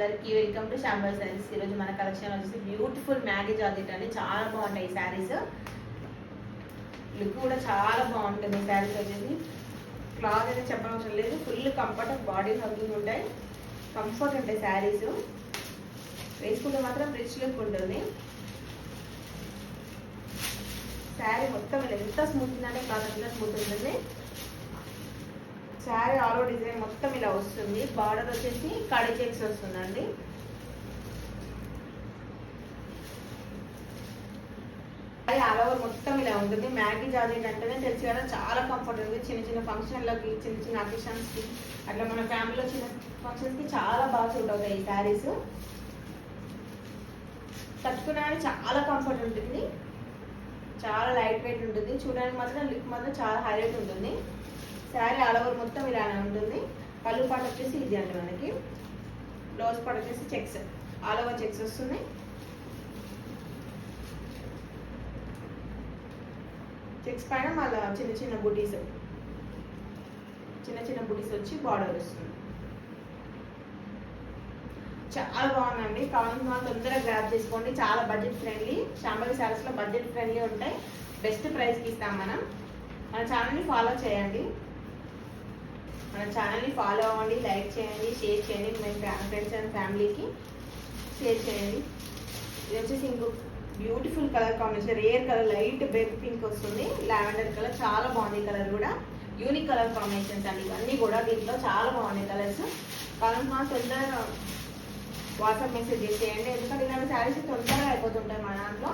అందరికి welcome to శాంబల్ saris. ఈరోజు మన కలెక్షన్ వచ్చేసి బ్యూటిఫుల్ మ్యాగీ జాకెట్ అండి. చాలా బాగుంటాయి ఈ శారీస్. లుక్ కూడా చాలా బాగుంటుంది ఈ శారీస్ వచ్చేసి. క్లాత్ అయితే చెప్పనవసరం లేదు, ఫుల్ కంఫర్ట్, బాడీ హగ్గింగ్ ఉంటాయి, కంఫర్ట్ ఉంటాయి శారీస్. వేసుకుంటే మాత్రం రిచ్ లుక్ ఉంటుంది. శారీ మొత్తం ఇలా ఎంత స్మూత్ ఉందంటే క్లాత్ అంతా స్మూత్ ఉంటుంది. శారీ ఆల్ ఓవర్ డిజైన్ మొత్తం ఇలా వస్తుంది. బార్డర్ వచ్చేసి కడి చెక్స్ వస్తుందండి. శారీ ఆల్ ఓవర్ మొత్తం ఇలా ఉంటుంది. మ్యాగీ జాకెట్ అంటేనే తెలిసి కదా, చాలా కంఫర్ట్ ఉంది. చిన్న చిన్న ఫంక్షన్లకి, చిన్న చిన్న అకేషన్స్కి, అట్లా మన ఫ్యామిలీలో చిన్న ఫంక్షన్స్కి చాలా బాగా సూట్ అవుతాయి ఈ శారీస్. కట్టుకునే చాలా కంఫర్ట్ ఉంటుంది, చాలా లైట్ వెయిట్ ఉంటుంది. చూడడానికి మాత్రం లుక్ మాత్రం చాలా హైలైట్ ఉంటుంది. శారీ ఆల్ ఓవర్ మొత్తం ఇలానే ఉంటుంది. పళ్ళు పాట వచ్చేసి ఇది అండి మనకి. బ్లౌజ్ పాట వచ్చేసి చెక్స్, ఆల్ ఓవర్ చెక్స్ వస్తుంది. చెక్స్ పైన మళ్ళీ చిన్న చిన్న బుటీస్ వచ్చి బార్డర్ వస్తుంది. చాలా బాగుందండి. కావాల్సిన వాళ్ళు తొందరగా గ్రాబ్ చేసుకోండి. చాలా బడ్జెట్ ఫ్రెండ్లీ. శాంబవి శారీస్లో బడ్జెట్ ఫ్రెండ్లీ ఉంటాయి. బెస్ట్ ప్రైస్కి ఇస్తాం మనం. మన ఛానల్ని ఫాలో చేయండి. మన ఛానల్ని ఫాలో అవ్వండి, లైక్ చేయండి, షేర్ చేయండి. మీ ఫ్రెండ్స్ అండ్ ఫ్యామిలీకి షేర్ చేయండి. ఇది వచ్చేసి ఇంకో beautiful colour combination, rare colour, light baby pink వస్తుంది, లావెండర్ కలర్. చాలా బాగుంది కలర్ కూడా. యూనిక్ కలర్ కాంబినేషన్స్ అండి ఇవన్నీ కూడా. దీంట్లో చాలా బాగున్నాయి కలర్స్. కలర్ మా తొందరగా వాట్సాప్ మెసేజ్ చేయండి, ఎందుకంటే ఇలాంటి శారీస్ తొందరగా అయిపోతుంటాయి మన దాంట్లో.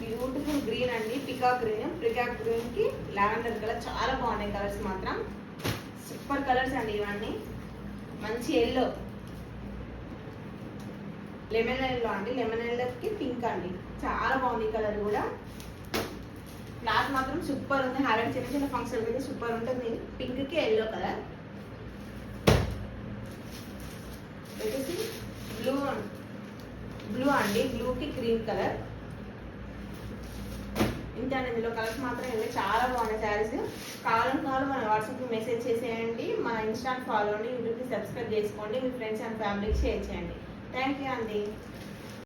బ్యూటిఫుల్ గ్రీన్ అండి, పికాక్ గ్రీన్ కి లావెండర్ కలర్. చాలా బాగున్నాయి కలర్స్ మాత్రం, సూపర్ కలర్స్ అండి ఇవన్నీ. మంచి ఎల్లో, లెమన్ ఎల్లో అండి, లెమన్ ఎల్లోకి పింక్ అండి. చాలా బాగుంది కలర్ కూడా. క్లాత్ మాత్రం సూపర్ ఉంది. హైలైట్ చిన్న చిన్న ఫంక్షన్ అయితే సూపర్ ఉంటుంది. పింక్ కి ఎల్లో కలర్ వచ్చేసి బ్లూ అండి, బ్లూకి క్రీమ్ కలర్. ఇంత ఇందులో కలర్స్ మాత్రం ఇవి చాలా బాగున్నాయి శారీస్. కావాలనుకోవాలి మన వాట్సాప్కి మెసేజ్ చేసేయండి. మన ఇన్స్టాని ఫాలో అండి, యూట్యూబ్కి సబ్స్క్రైబ్ చేసుకోండి. మీ ఫ్రెండ్స్ అండ్ ఫ్యామిలీకి షేర్ చేయండి. థ్యాంక్ యూ అండి.